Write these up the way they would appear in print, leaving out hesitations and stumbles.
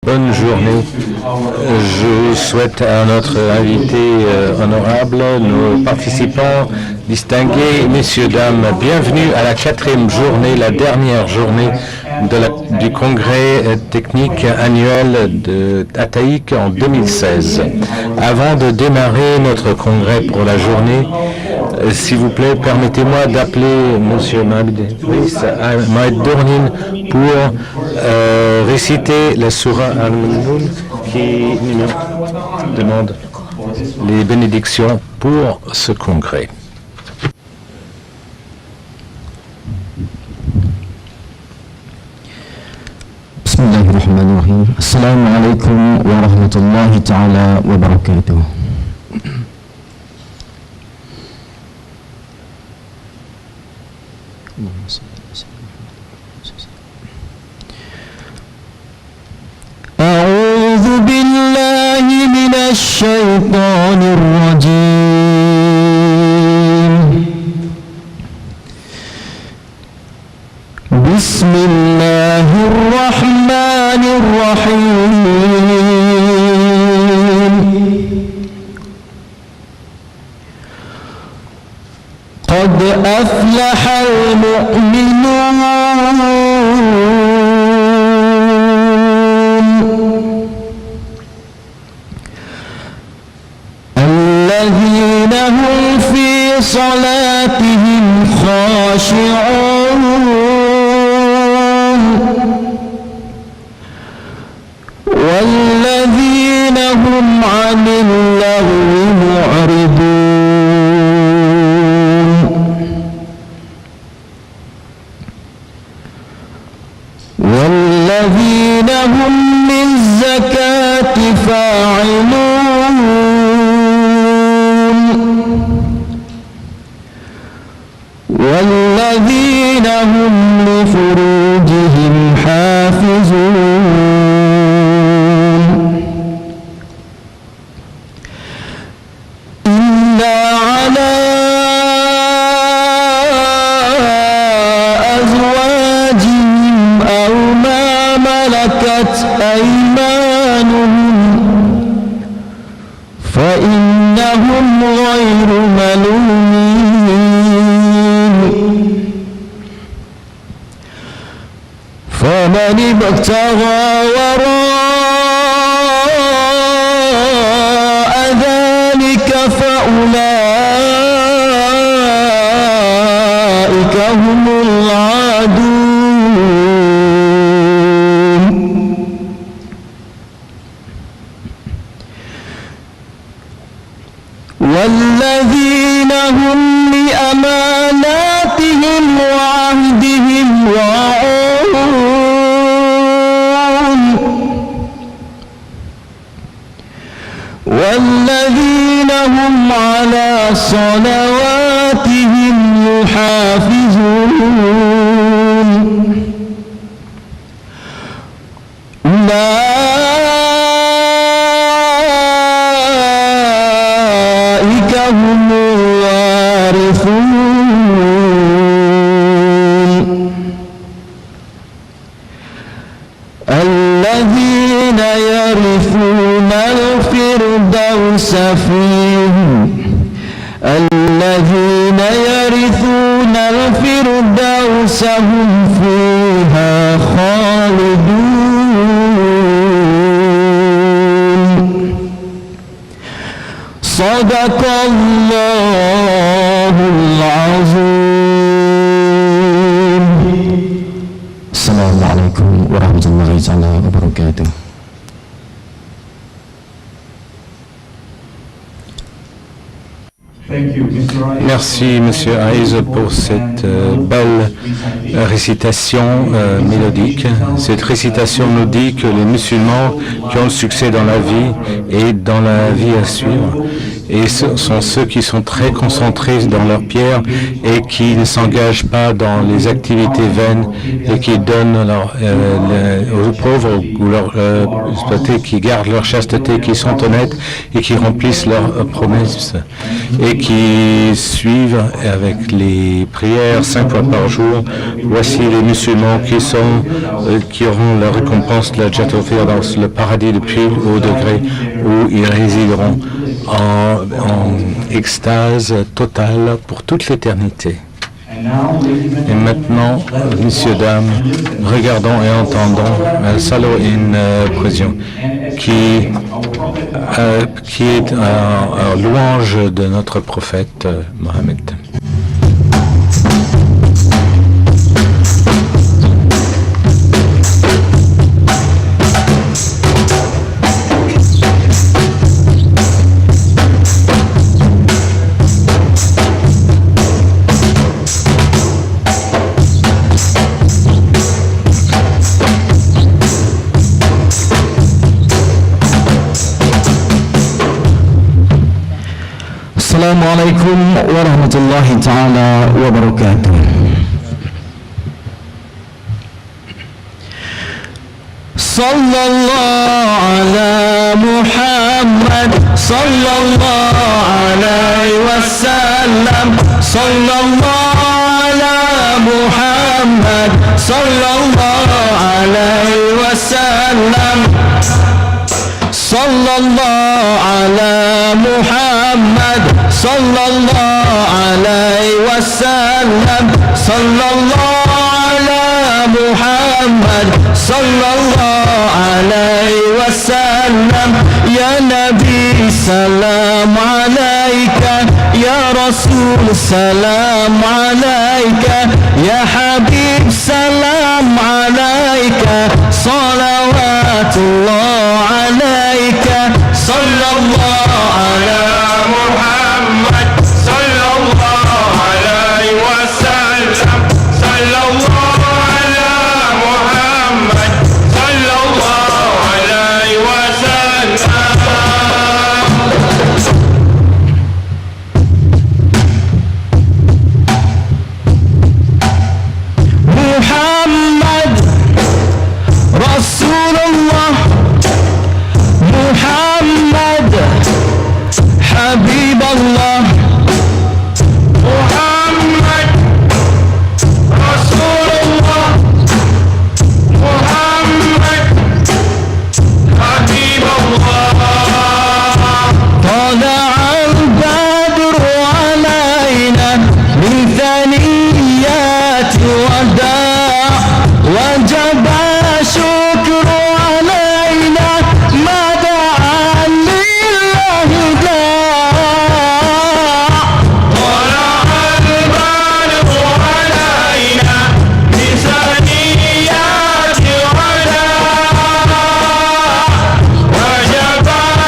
bonne journée. Je souhaite à notre invité honorable, nos participants distingués, messieurs, dames, bienvenue à la 4e journée, la dernière journée du congrès technique annuel de Ataïk en 2016. Avant de démarrer notre congrès pour la journée, s'il vous plaît, permettez-moi d'appeler M. Mohamed Dournin pour réciter la Soura Al-Mulk qui demande les bénédictions pour ce congrès. Bismillahirrahmanirrahim. Assalamu alaikum wa rahmatullahi ta'ala wa barakatuh. أعوذ بالله من الشيطان الرجيم. بسم الله الرحمن الرحيم. قد أفلح المؤمنون الذين هم في صلاتهم خاشعون والذين هم عن اللغو معرضون والذين هم للزكاة فاعلون والذين هم لفروجهم حافظون إلا على أزواجهم أو ما ملكت أيمانهم فإنهم غير ملومين فمن ابتغى وراء ذلك فأولئك هم العادون والذين هم لأماناتهم وعهدهم راعون والذين هم على صلواتهم يحافظون أولئك هم الوارثون الذين يرثون الفردوس الذين يرثون الفردوس هم فيها خالدون صدق الله العظيم. السلام عليكم ورحمة الله تعالى وبركاته. Merci, Monsieur Hayes, pour cette belle récitation mélodique. Cette récitation nous dit que les musulmans qui ont le succès dans la vie et dans la vie à suivre, et ce sont ceux qui sont très concentrés dans leur prière et qui ne s'engagent pas dans les activités vaines et qui donnent aux pauvres ou leurs exploités, qui gardent leur chasteté, qui sont honnêtes et qui remplissent leurs promesses et qui suivent avec les prières 5 fois par jour. Voici les musulmans qui auront la récompense de la Jannatul Firdaus, le paradis le plus haut degré où ils résideront en extase totale pour toute l'éternité. Et maintenant, messieurs, dames, regardons et entendons Salo in Présion, qui est en louange de notre prophète Mohammed. السلام عليكم ورحمة الله تعالى وبركاته. صلى الله على محمد صلى الله عليه وسلم صلى الله على محمد صلى الله عليه وسلم صلى الله على محمد صلى الله عليه وسلم صلى الله على محمد صلى الله عليه وسلم يا نبي سلام عليك يا رسول سلام عليك يا حبيب سلام عليك صلوات الله عليك صلى الله على محمد صلى الله عليه وسلم صلى الله على محمد صلى الله عليه وسلم محمد رسول الله محمد حبيب الله محمد رسول الله محمد حبيب الله طلع البدر علينا من ثنيات وداع وجب شكر علينا ما دعا لله داع طلع البدر علينا من ثنيات وداع وجب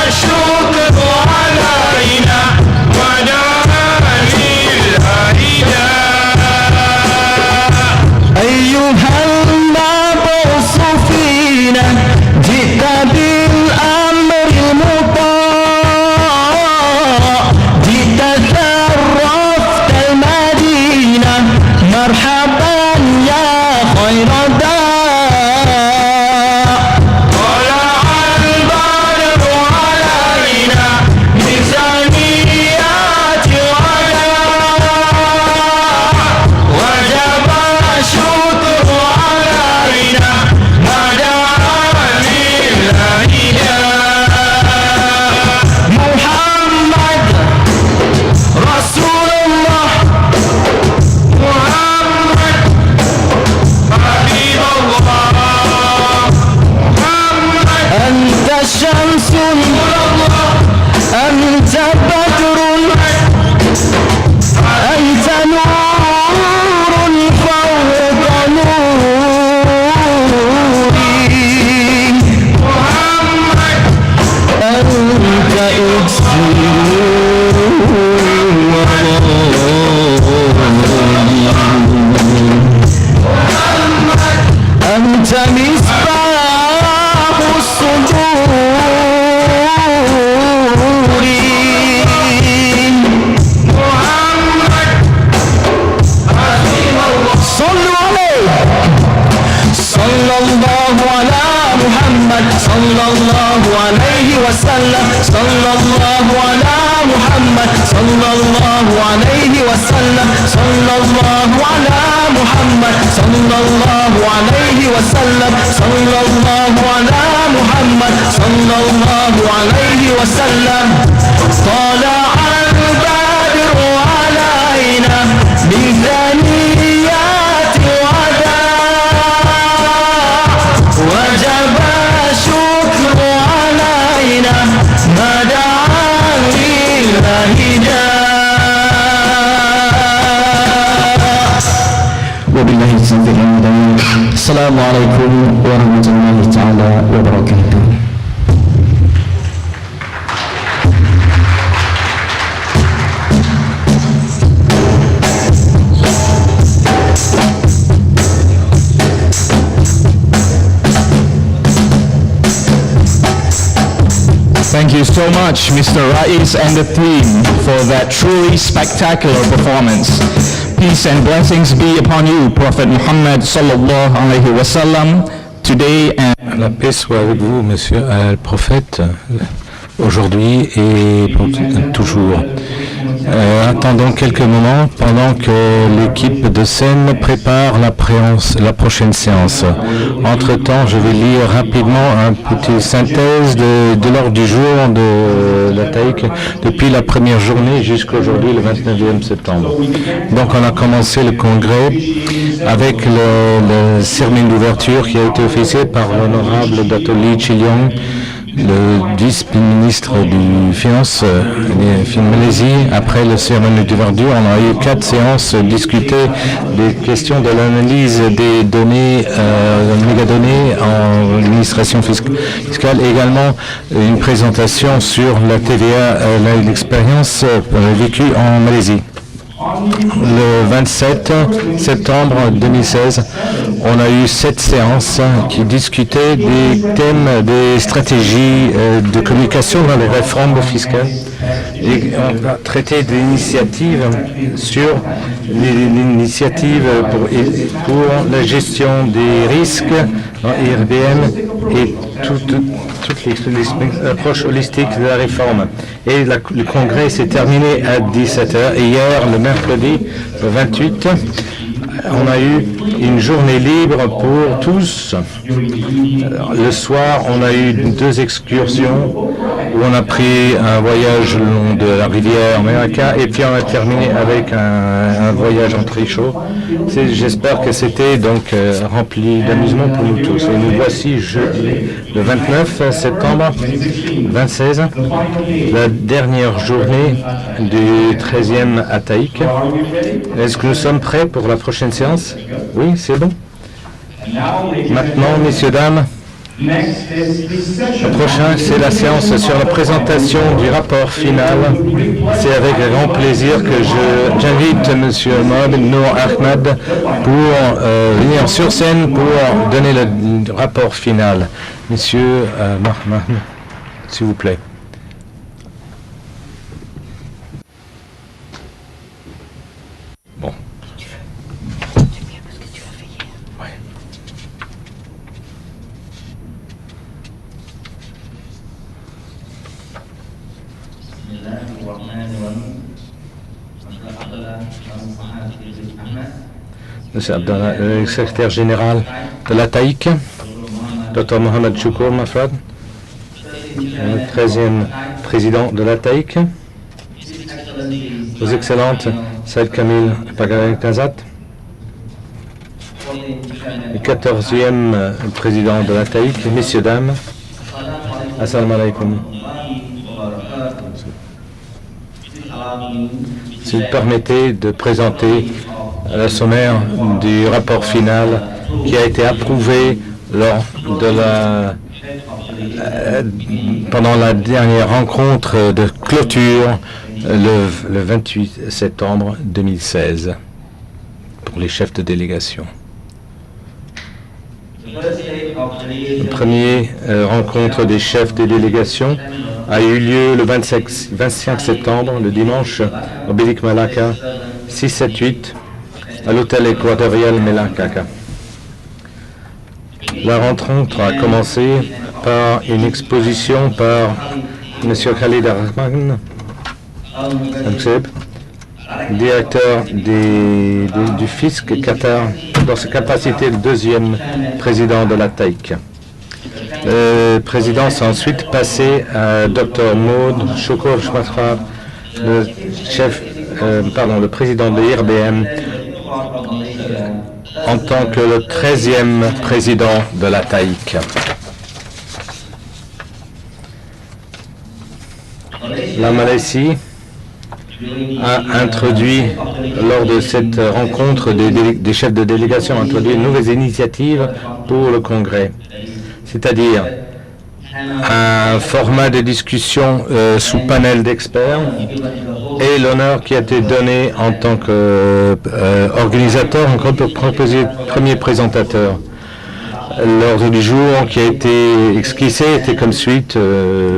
الشكر علينا ما دعا لله داع أيها المبعوث فينا جئت بالأمر المطاع جئت شرفت المدينة مرحبا يا خير داع طلع البدر علينا من ثنيات وداع وجب الشكر علينا ما دعا لله محمد رسول الله محمد حبيب الله محمد أنت شمس أنت بدر أنت نور فوق نوري محمد أنت إكسير أنت مصباح الصدور الله عليه وسلم صلى الله على محمد صلى الله عليه وسلم صلى الله على محمد صلى الله عليه وسلم صلى الله على محمد صلى الله عليه وسلم طلع البدر علينا من ثنيات الوداع وجب الشكر علينا ما دعا لله وبالله التوفيق والهداية. السلام عليكم ورحمة الله تعالى وبركاته. Thank you so much, Mr. Rais and the team, for that truly spectacular performance. Peace and blessings be upon you, Prophet Muhammad sallallahu alayhi wa sallam, today and... La paix soit avec vous, monsieur le prophète, aujourd'hui et pour toujours. Attendons quelques moments pendant que l'équipe de scène prépare la prochaine séance. Entre-temps, je vais lire rapidement une petite synthèse de l'ordre du jour de la TAIC depuis la première journée jusqu'à aujourd'hui, le 29e septembre. Donc on a commencé le congrès avec la cérémonie d'ouverture qui a été officiée par l'honorable Dato' Lee Chi-Leong, le vice-ministre du Finance de Malaisie. Après la cérémonie d'ouverture, on a eu 4 séances discutées des questions de l'analyse des données, mégadonnées en administration fiscale, et également une présentation sur la TVA, l'expérience vécue en Malaisie. Le 27 septembre 2016, on a eu 7 séances qui discutaient des thèmes, des stratégies de communication dans les réformes fiscales. Et on a traité des initiatives sur l'initiative pour la gestion des risques en IRBM et toutes les approches holistiques de la réforme. Et le congrès s'est terminé à 17h. Et hier, le mercredi, le 28, on a eu une journée libre pour tous. Le soir, on a eu 2 excursions où on a pris un voyage le long de la rivière Meraka et puis on a terminé avec un voyage en trichot. J'espère que c'était donc rempli d'amusement pour nous tous. Et nous voici jeudi, le 29 septembre 2016, la dernière journée du 13e ATAIC. Est-ce que nous sommes prêts pour la prochaine séance? Oui, c'est bon. Maintenant, messieurs, dames, le prochain, c'est la séance sur la présentation du rapport final. C'est avec grand plaisir que j'invite M. Mohamed Nour Ahmed pour venir sur scène pour donner le rapport final. Monsieur Mohamed, s'il vous plaît. Bon. Monsieur Abdallah, le secrétaire général de la TAIC, Dr Mohamed Choukour Mafrad, le 13e président de la TAIC, aux excellentes Saïd Kamil Pagarin-Kazat, le 14e président de la TAIC, messieurs, dames, assalamu alaikum. Si vous permettez de présenter le sommaire du rapport final qui a été approuvé pendant la dernière rencontre de clôture le 28 septembre 2016 pour les chefs de délégation. La première rencontre des chefs de délégation a eu lieu le 25 septembre, le dimanche, au Bilik Malacca, 678, à l'hôtel équatorial Melacca. La rencontre a commencé par une exposition par M. Khalid Ar-Rahman, directeur du fisc Qatar, dans sa capacité de deuxième président de la TAIC. Le président s'est ensuite passé à Dr Maud Chokur Chouatra, le président de l'IRBM, en tant que le 13e président de la TAIC. La Malaisie a introduit, lors de cette rencontre des chefs de délégation, introduit une nouvelle initiative pour le Congrès, c'est-à-dire un format de discussion sous panel d'experts et l'honneur qui a été donné en tant qu'organisateur, encore pour proposer premier présentateur. L'ordre du jour qui a été esquissé était comme suite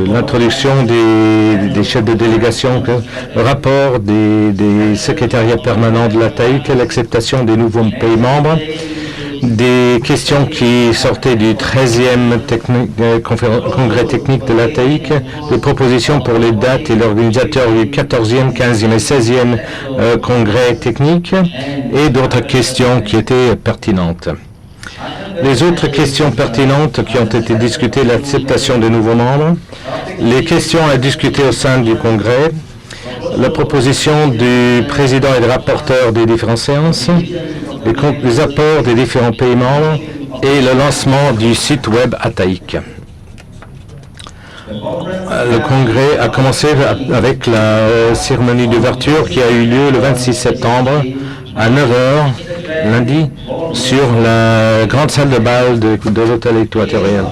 l'introduction des chefs de délégation, le rapport des secrétariats permanents de la TAIC, l'acceptation des nouveaux pays membres, des questions qui sortaient du 13e congrès technique de la TAIC, des propositions pour les dates et l'organisateur du 14e, 15e et 16e congrès technique et d'autres questions qui étaient pertinentes. Les autres questions pertinentes qui ont été discutées, l'acceptation des nouveaux membres, les questions à discuter au sein du Congrès, la proposition du président et des rapporteurs des différentes séances, les apports des différents pays membres et le lancement du site web ATAIC. Le Congrès a commencé avec la cérémonie d'ouverture qui a eu lieu le 26 septembre à 9h, lundi, sur la grande salle de bal de l'hôtel équatorial.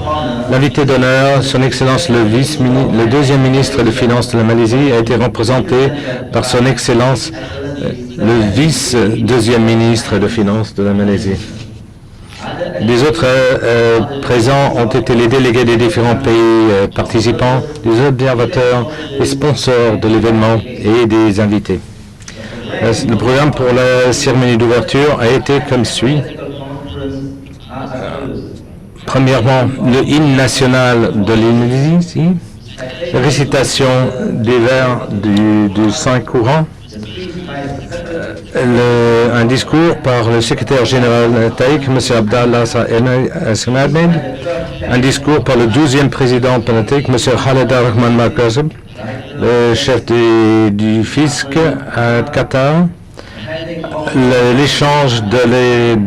L'invité d'honneur, son Excellence le deuxième ministre des Finances de la Malaisie, a été représenté par son Excellence le vice-deuxième ministre des Finances de la Malaisie. Les autres présents ont été les délégués des différents pays participants, des observateurs, les sponsors de l'événement et des invités. Le programme pour la cérémonie d'ouverture a été comme suit. Premièrement, le hymne national de l'Indonésie, la récitation des vers du Saint-Courant, un discours par le secrétaire général de la TAIC, M. Abdallah Ahmed, un discours par le 12e président de la TAIC, M. Khalid Ar-Rahman Markazim, le chef du fisc à Qatar, l'échange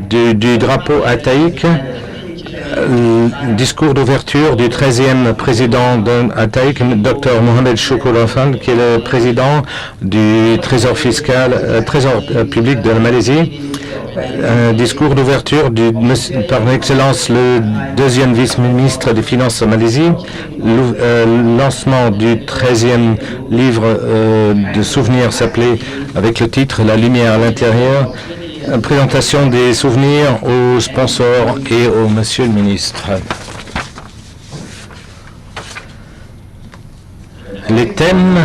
du drapeau à TAIC, le discours d'ouverture du 13e président de ATAIC, Dr Mohamed Chokur Rahman, qui est le président du Trésor public de la Malaisie. Un discours d'ouverture par excellence le deuxième vice-ministre des Finances de Malaisie, le lancement du 13e livre de souvenirs s'appelait avec le titre « La lumière à l'intérieur », présentation des souvenirs aux sponsors et au monsieur le ministre. Les thèmes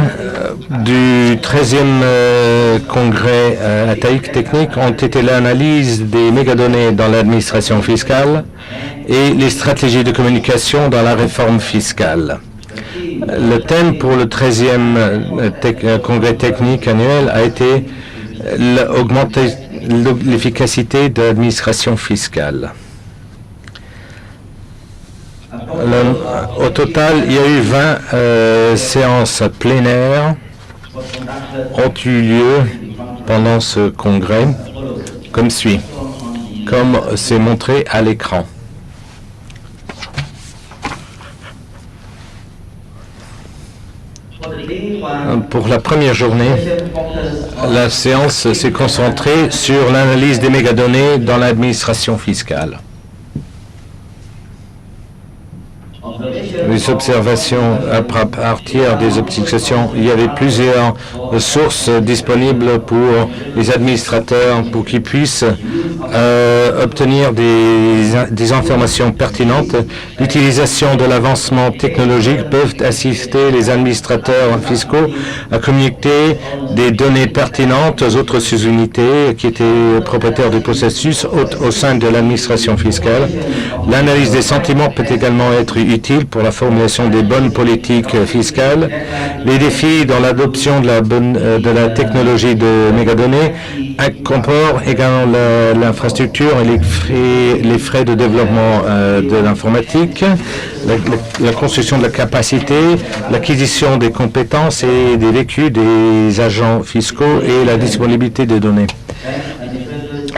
du 13e congrès ATAIC technique ont été l'analyse des mégadonnées dans l'administration fiscale et les stratégies de communication dans la réforme fiscale. Le thème pour le 13e congrès technique annuel a été augmenter l'efficacité de l'administration fiscale. Au total, il y a eu 20 séances plénières ont eu lieu pendant ce congrès, comme suit, comme c'est montré à l'écran. Pour la première journée, la séance s'est concentrée sur l'analyse des mégadonnées dans l'administration fiscale. les observations à partir des observations. Il y avait plusieurs sources disponibles pour les administrateurs pour qu'ils puissent obtenir des informations pertinentes. L'utilisation de l'avancement technologique peuvent assister les administrateurs fiscaux à communiquer des données pertinentes aux autres sous-unités qui étaient propriétaires du processus au sein de l'administration fiscale. L'analyse des sentiments peut également être utile pour la formulation des bonnes politiques fiscales. Les défis dans l'adoption de la technologie de mégadonnées comportent également l'infrastructure et les frais de développement de l'informatique, la construction de la capacité, l'acquisition des compétences et des vécus des agents fiscaux et la disponibilité des données.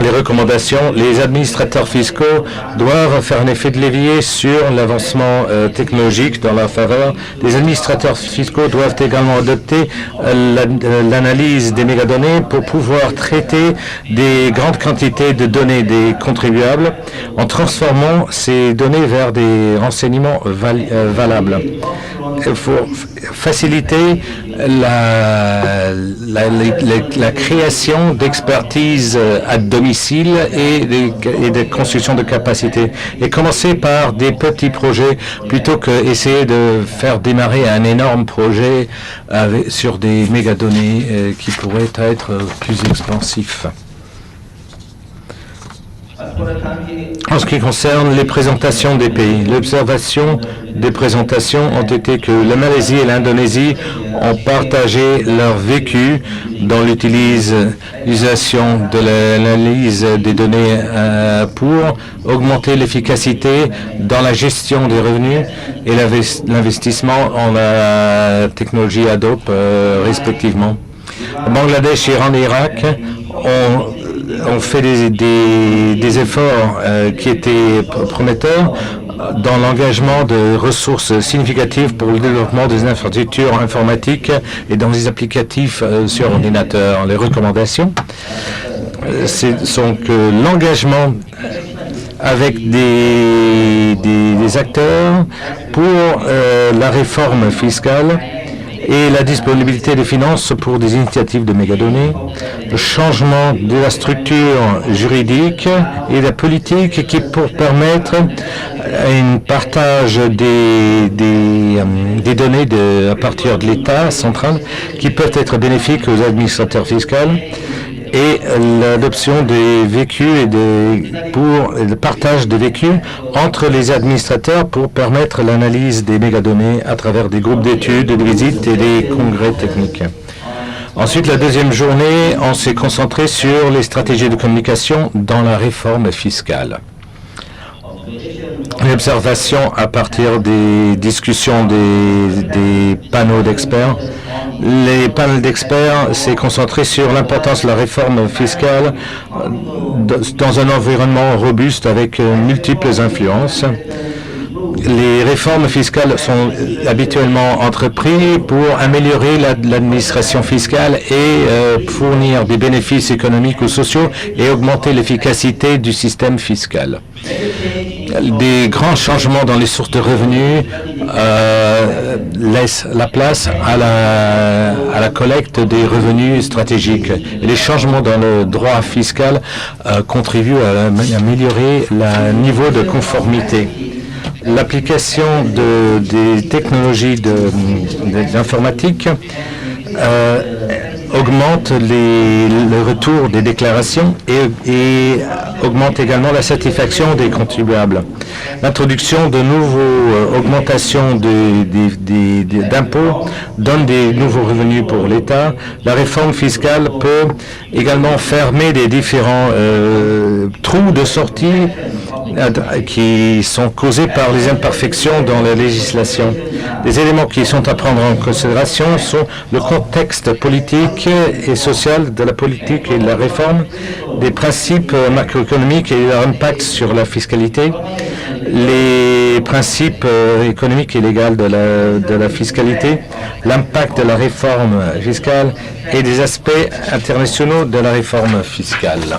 Les recommandations, les administrateurs fiscaux doivent faire un effet de levier sur l'avancement technologique dans leur faveur. Les administrateurs fiscaux doivent également adopter l'analyse des mégadonnées pour pouvoir traiter des grandes quantités de données des contribuables en transformant ces données vers des renseignements valables. Il faut faciliter la création d'expertise à domicile et de construction de capacités. Et commencer par des petits projets plutôt qu'essayer de faire démarrer un énorme projet sur des mégadonnées qui pourraient être plus expansifs. En ce qui concerne les présentations des pays, l'observation des présentations ont été que la Malaisie et l'Indonésie ont partagé leur vécu dans l'utilisation de l'analyse des données pour augmenter l'efficacité dans la gestion des revenus et l'investissement en la technologie Adobe respectivement. Bangladesh, Iran et Irak ont fait des efforts qui étaient prometteurs dans l'engagement de ressources significatives pour le développement des infrastructures informatiques et dans les applicatifs sur ordinateur. Les recommandations sont que l'engagement avec des acteurs pour la réforme fiscale et la disponibilité des finances pour des initiatives de mégadonnées, le changement de la structure juridique et de la politique qui pour permettre un partage des données à partir de l'État central qui peuvent être bénéfiques aux administrateurs fiscaux et l'adoption des vécus pour le partage des vécus entre les administrateurs pour permettre l'analyse des mégadonnées à travers des groupes d'études, des visites et des congrès techniques. Ensuite, la deuxième journée, on s'est concentré sur les stratégies de communication dans la réforme fiscale. L'observation à partir des discussions des panneaux d'experts. Les panels d'experts s'est concentré sur l'importance de la réforme fiscale dans un environnement robuste avec multiples influences. Les réformes fiscales sont habituellement entreprises pour améliorer l'administration fiscale et fournir des bénéfices économiques ou sociaux et augmenter l'efficacité du système fiscal. Des grands changements dans les sources de revenus laissent la place à la collecte des revenus stratégiques. Et les changements dans le droit fiscal contribuent à améliorer le niveau de conformité. L'application des technologies d'informatique augmente le retour des déclarations et augmente également la satisfaction des contribuables. L'introduction de nouveaux augmentations d'impôts donne des nouveaux revenus pour l'État. La réforme fiscale peut également fermer des différents trous de sortie qui sont causés par les imperfections dans la législation. Les éléments qui sont à prendre en considération sont le contexte politique et social de la politique et de la réforme, des principes macroéconomiques et leur impact sur la fiscalité, les principes économiques et légaux de la fiscalité, l'impact de la réforme fiscale et des aspects internationaux de la réforme fiscale.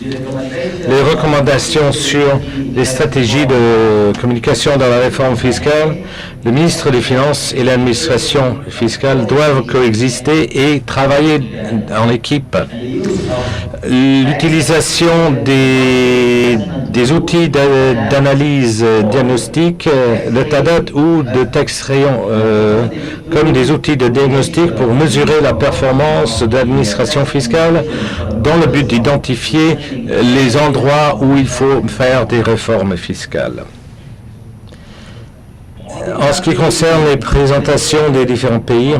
Les recommandations sur les stratégies de communication dans la réforme fiscale, le ministre des Finances et l'administration fiscale doivent coexister et travailler en équipe. L'utilisation des outils d'analyse diagnostique, de TADOT ou de texte rayon comme des outils de diagnostic pour mesurer la performance de l'administration fiscale dans le but d'identifier les endroits où il faut faire des réformes fiscales. En ce qui concerne les présentations des différents pays,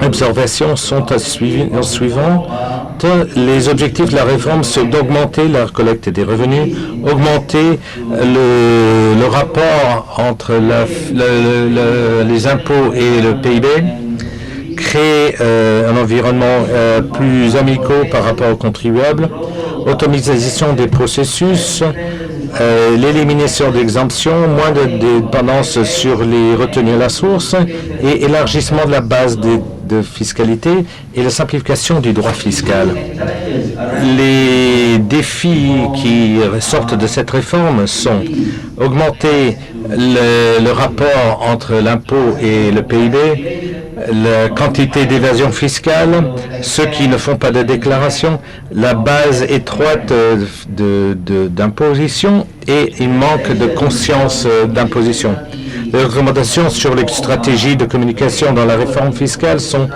observations sont suivantes. Les objectifs de la réforme sont d'augmenter la collecte des revenus, augmenter le rapport entre les impôts et le PIB, créer un environnement plus amical par rapport aux contribuables, automatisation des processus, l'élimination d'exemptions, moins de dépendance sur les retenues à la source et élargissement de la base de fiscalité et la simplification du droit fiscal. Les défis qui sortent de cette réforme sont augmenter le rapport entre l'impôt et le PIB, la quantité d'évasion fiscale, ceux qui ne font pas de déclaration, la base étroite d'imposition et il manque de conscience d'imposition. Les recommandations sur les stratégies de communication dans la réforme fiscale sont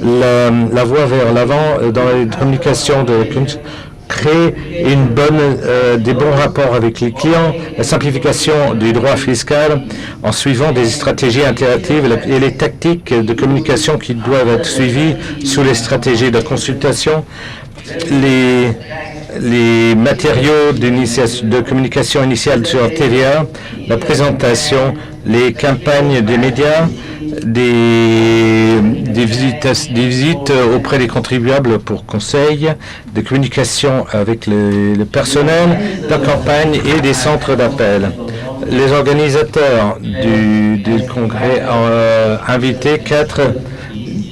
la voie vers l'avant dans la communication créer des bons rapports avec les clients, la simplification du droit fiscal en suivant des stratégies interactives et les tactiques de communication qui doivent être suivies sous les stratégies de consultation, les matériaux de communication initiale sur la TVA, la présentation, les campagnes des médias, des visites auprès des contribuables pour conseils, de communication avec le personnel, de campagne et des centres d'appel. Les organisateurs du congrès ont invité 4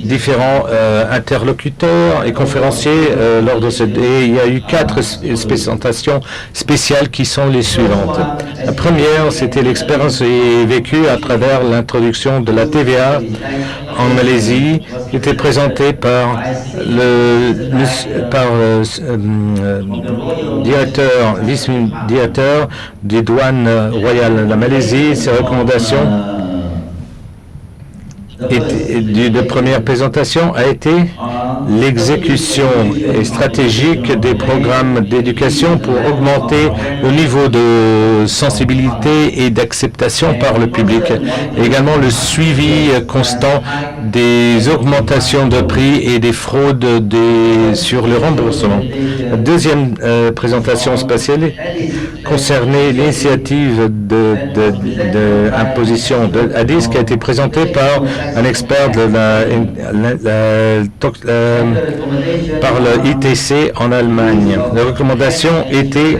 différents interlocuteurs et conférenciers lors de et il y a eu 4 présentations spéciales qui sont les suivantes. La première, c'était l'expérience vécue à travers l'introduction de la TVA en Malaisie, qui était présentée par vice-directeur des douanes royales de la Malaisie. Ses recommandations de première présentation a été l'exécution stratégique des programmes d'éducation pour augmenter le niveau de sensibilité et d'acceptation par le public. Et également le suivi constant des augmentations de prix et des fraudes sur le remboursement. La deuxième présentation spatiale concernait l'initiative d'imposition de ADIS qui a été présentée par un expert par le ITC en Allemagne. La recommandation était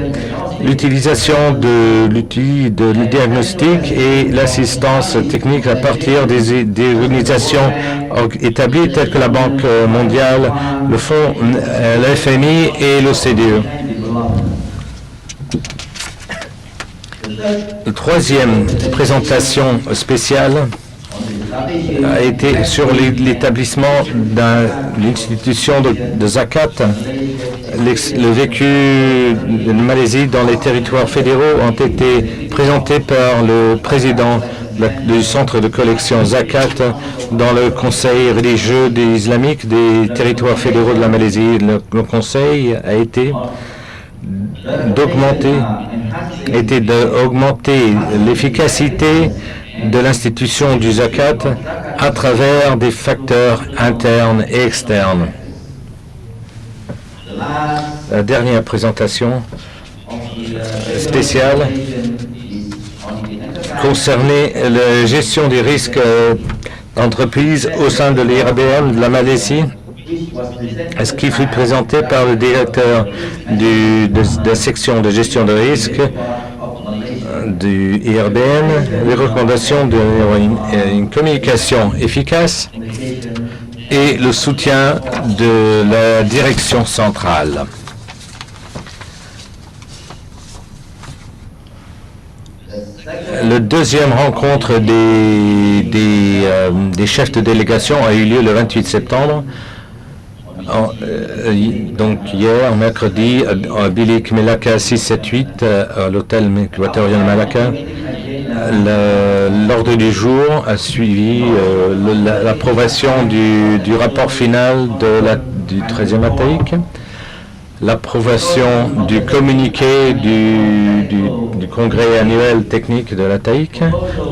l'utilisation de l'outil de diagnostic et l'assistance technique à partir des organisations établies telles que la Banque mondiale, le Fonds, le FMI et l'OCDE. La troisième présentation spéciale a été sur l'établissement d'une institution de zakat. Le vécu de Malaisie dans les territoires fédéraux ont été présentés par le président du centre de collection zakat dans le conseil religieux islamique des territoires fédéraux de la Malaisie. Le conseil a été d'augmenter l'efficacité de l'institution du zakat à travers des facteurs internes et externes. La dernière présentation spéciale concernait la gestion des risques d'entreprise au sein de l'IRBM de la Malaisie, ce qui fut présenté par le directeur de la section de gestion de risques du IRBN, les recommandations d'une communication efficace et le soutien de la direction centrale. La deuxième rencontre des chefs de délégation a eu lieu le 28 septembre. Donc hier, mercredi, à Bilik Melaka 678, à l'hôtel équatorien de Malacca, l'ordre du jour a suivi l'approbation du rapport final du 13e ATAIC, l'approbation du communiqué du congrès annuel technique de l'ATAIC,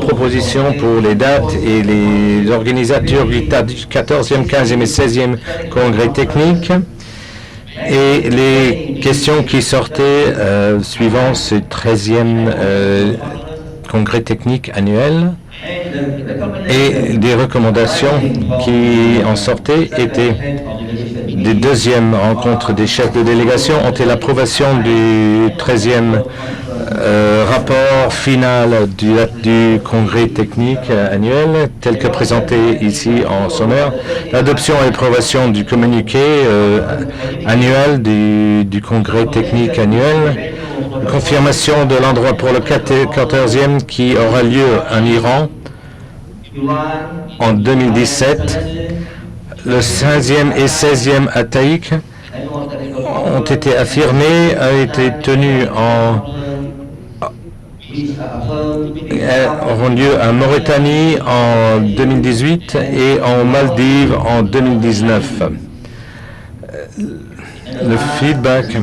proposition pour les dates et les organisateurs du 14e, 15e et 16e congrès technique, et les questions qui sortaient suivant ce 13e congrès technique annuel, et des recommandations qui en sortaient étaient des deuxièmes rencontres des chefs de délégation ont été l'approbation du 13e rapport final du congrès technique annuel, tel que présenté ici en sommaire, l'adoption et approbation du communiqué annuel du congrès technique annuel, confirmation de l'endroit pour le 14e qui aura lieu en Iran en 2017. Le 15e et 16e ATAIC ont été affirmés, a été tenus auront lieu en Mauritanie en 2018 et en Maldives en 2019. Le feedback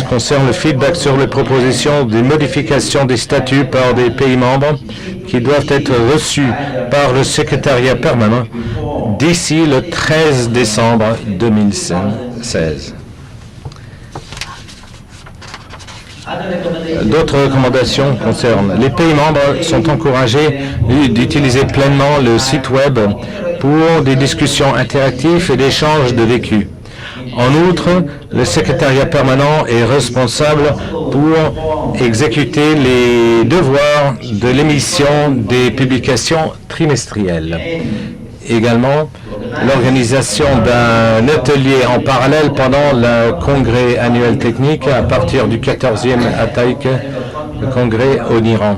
concerne le feedback sur les propositions des modifications des statuts par des pays membres qui doivent être reçus par le secrétariat permanent d'ici le 13 décembre 2016. D'autres recommandations concernent les pays membres sont encouragés d'utiliser pleinement le site web pour des discussions interactives et d'échanges de vécu. En outre, le secrétariat permanent est responsable pour exécuter les devoirs de l'émission des publications trimestrielles. Également, l'organisation d'un atelier en parallèle pendant le congrès annuel technique à partir du 14e ATAIC, le congrès au Iran.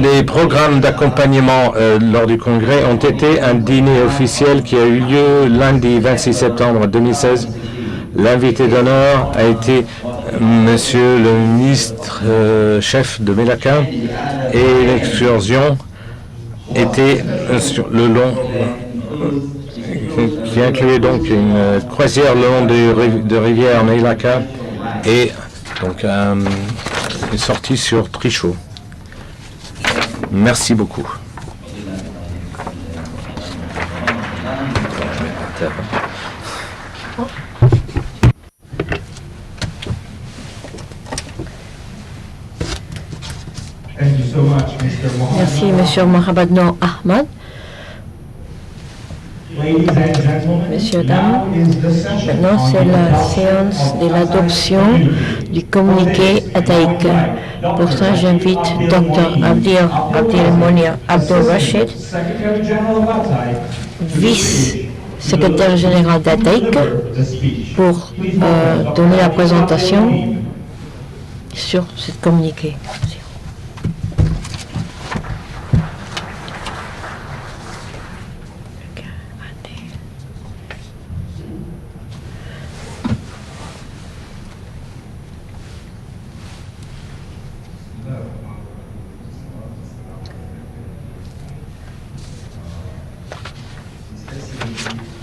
Les programmes d'accompagnement lors du congrès ont été un dîner officiel qui a eu lieu lundi 26 septembre 2016. L'invité d'honneur a été Monsieur le ministre chef de Melaka et l'excursion était le long qui incluait donc une croisière le long de rivière Melaka et donc une sortie sur Trichot. Merci beaucoup. Merci, M. Mohamed Noor Ahmad. Messieurs, dames, maintenant c'est la séance de l'adoption du communiqué ATAIC. Pour ça, j'invite Dr Abdelmonia Abdul Rashid, vice-secrétaire général d'ATAIC, pour donner la présentation sur ce communiqué.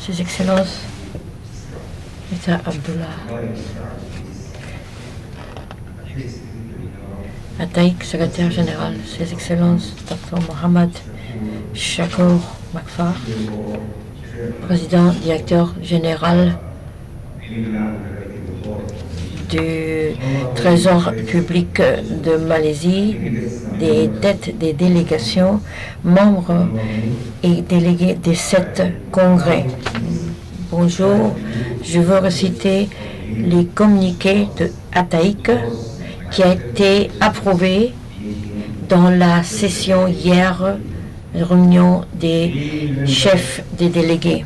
Ses Excellences, Mr. Abdullah ATAIC, secrétaire général, Ses Excellences, Dr. Mohamed Shakur Makfar, président, directeur général du Trésor public de Malaisie, des têtes des délégations, membres et délégués des 7 congrès. Bonjour, je veux réciter les communiqués de ATAIC qui a été approuvé dans la session hier, réunion des chefs des délégués.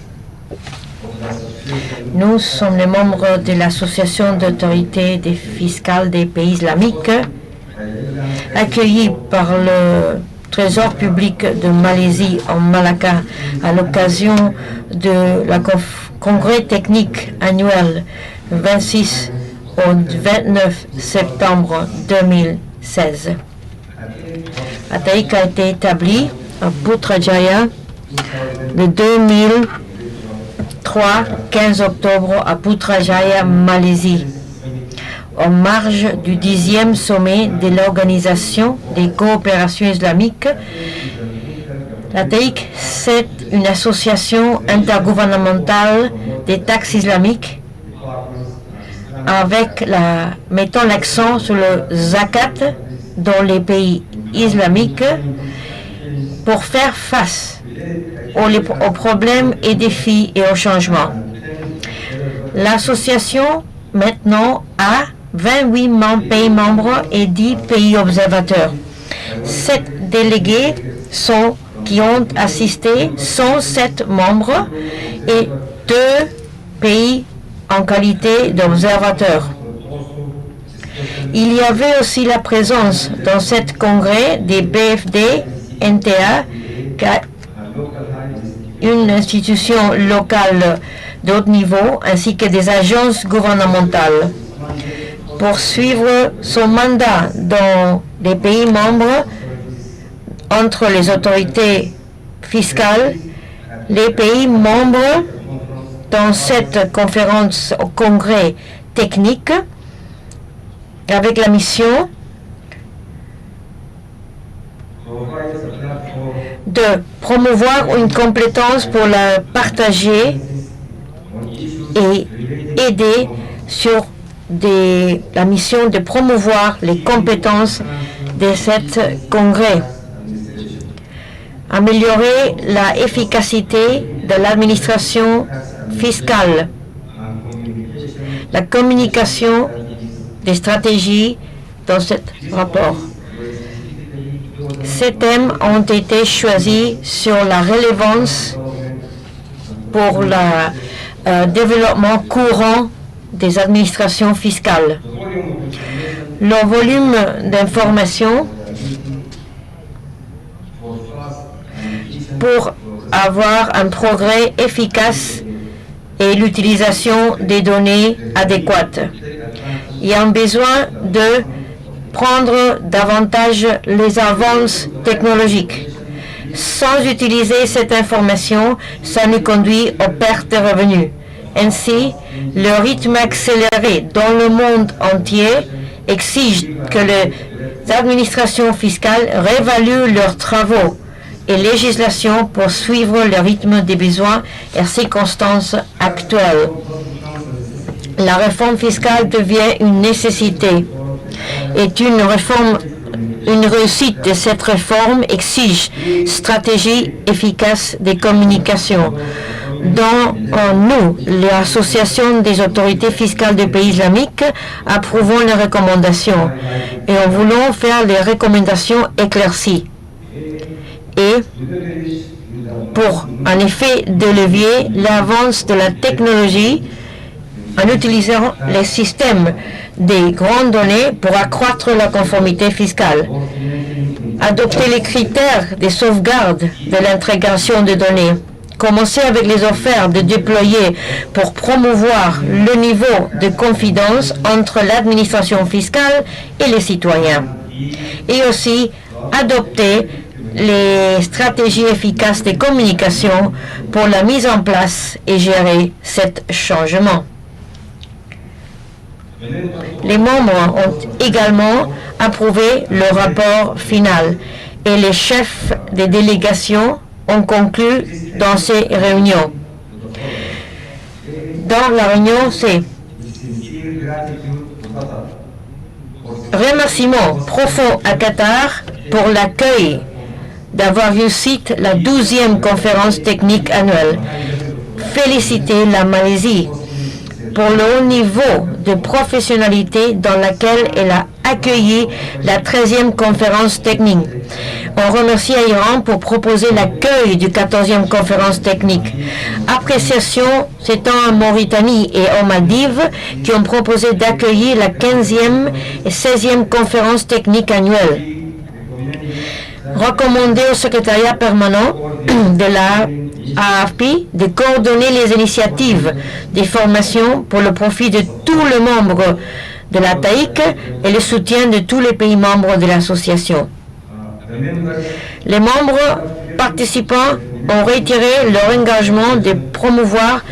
Nous sommes les membres de l'Association d'autorités fiscales des pays islamiques, accueillis par le Trésor public de Malaisie en Malacca à l'occasion de la congrès technique annuel 26 au 29 septembre 2016. ATAIC a été établi à Putrajaya le 2003, 15 octobre à Putrajaya, Malaisie, en marge du 10e sommet de l'Organisation des coopérations islamiques. L'ATAIC, c'est une association intergouvernementale des taxes islamiques mettant l'accent sur le zakat dans les pays islamiques pour faire face aux problèmes et défis et aux changements. L'association maintenant a 28 pays membres et 10 pays observateurs. 7 délégués qui ont assisté sont 7 membres et 2 pays en qualité d'observateurs. Il y avait aussi la présence dans cet congrès des BFD, NTA, une institution locale de haut niveau, ainsi que des agences gouvernementales. Pour suivre son mandat dans les pays membres, entre les autorités fiscales, les pays membres dans cette conférence au congrès technique, avec la mission de promouvoir une compétence pour la partager et aider sur la mission de promouvoir les compétences de cet congrès. Améliorer l'efficacité de l'administration fiscale, la communication des stratégies dans ce rapport. Ces thèmes ont été choisis sur la relevance pour le développement courant des administrations fiscales. Le volume d'informations pour avoir un progrès efficace et l'utilisation des données adéquates. Il y a un besoin de prendre davantage les avances technologiques. Sans utiliser cette information, ça nous conduit aux pertes de revenus. Ainsi, le rythme accéléré dans le monde entier exige que les administrations fiscales réévaluent leurs travaux et législations pour suivre le rythme des besoins et circonstances actuelles. La réforme fiscale devient une nécessité. Une réussite de cette réforme exige stratégie efficace des communications. Dans nous, l'Association des autorités fiscales des pays islamiques, approuvons les recommandations et en voulant faire les recommandations éclaircies. Et pour un effet de levier, l'avance de la technologie en utilisant les systèmes des grandes données pour accroître la conformité fiscale. Adopter les critères de sauvegarde de l'intégration de données. Commencer avec les offertes de déployer pour promouvoir le niveau de confidence entre l'administration fiscale et les citoyens. Et aussi adopter les stratégies efficaces de communication pour la mise en place et gérer cet changement. Les membres ont également approuvé le rapport final et les chefs des délégations ont conclu dans ces réunions. Dans la réunion, c'est remerciements profonds à Qatar pour l'accueil d'avoir réussi la 12e conférence technique annuelle. Féliciter la Malaisie pour le haut niveau de professionnalité dans laquelle elle a accueilli la 13e conférence technique. On remercie Iran pour proposer l'accueil du 14e conférence technique. Appréciation s'étend à Mauritanie et aux Maldives qui ont proposé d'accueillir la 15e et 16e conférence technique annuelle. Recommander au secrétariat permanent de la AFP de coordonner les initiatives des formations pour le profit de tous les membres de la TAIC et le soutien de tous les pays membres de l'association. Les membres participants ont retiré leur engagement de promouvoir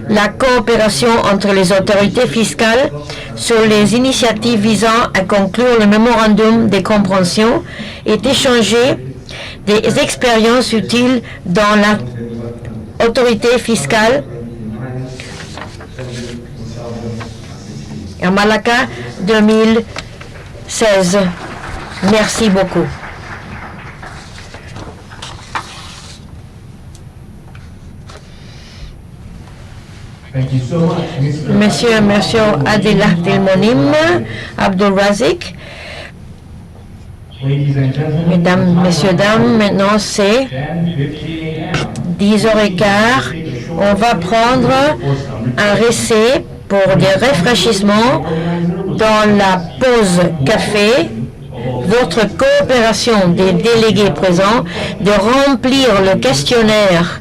la coopération entre les autorités fiscales sur les initiatives visant à conclure le mémorandum de compréhension et d'échanger des expériences utiles dans l'autorité fiscale à Malacca 2016. Merci beaucoup. Monsieur Abdelmonim Abdul-Razik, mesdames, messieurs, dames, maintenant c'est 10h15. On va prendre un recès pour des rafraîchissements dans la pause café. Votre coopération des délégués présents de remplir le questionnaire